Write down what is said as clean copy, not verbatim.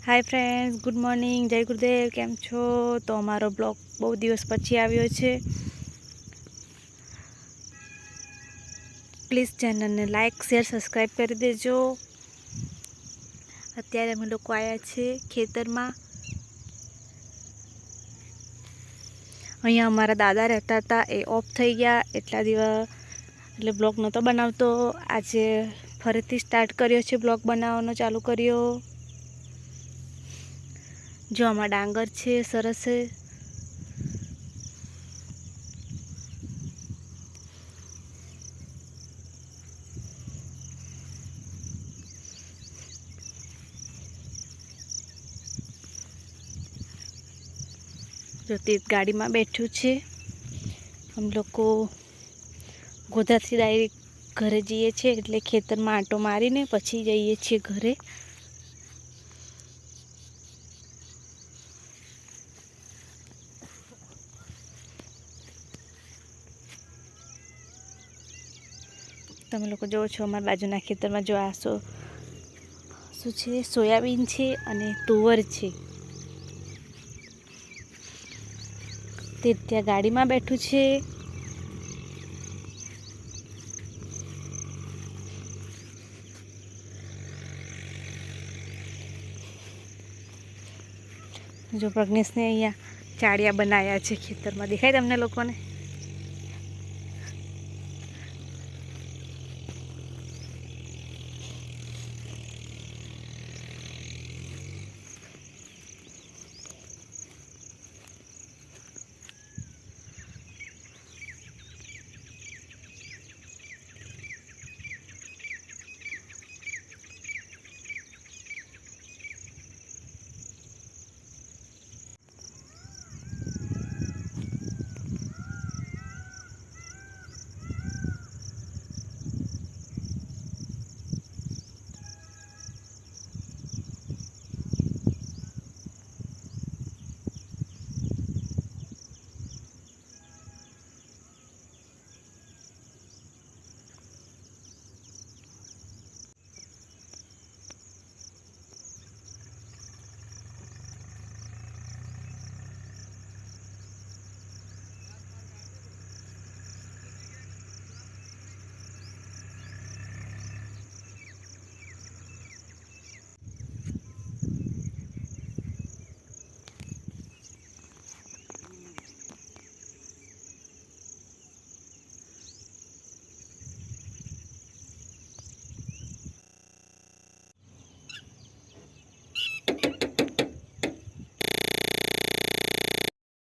Hi friends, good morning, जय गुरुदेव। केम छो? तो अमारो ब्लॉग बहुत दिवस पछी आव्यो छे। प्लीज चैनल ने लाइक शेर सब्सक्राइब कर देजो। अत्यारे अमे लोको आया छे खेतर में। अहींया अमारा दादा रहता था, ए ऑफ थई गया एटला दिवस એટલે બ્લોગ નહોતો બનાવતો। આજે ફરીથી સ્ટાર્ટ કર્યો છે, બ્લોગ બનાવવાનો ચાલુ કર્યો। જો આમાં ડાંગર છે, સરસ છે। जो तीर्थ गाड़ी में बैठू छे। हम लोग को गोधा थी डायरेक्ट घरे जाइए छे, એટલે ખેતર में आटो मारीने पछी जाइए छे घरे। તમે લોકો જોવો છો અમારા બાજુના ખેતરમાં જો આ શું છે, સોયાબીન છે અને તુવર છે। તે ત્યાં ગાડીમાં બેઠું છે। જો પ્રજ્ઞેશને અહીંયા ચાળિયા બનાવ્યા છે ખેતરમાં, દેખાય તમને લોકોને?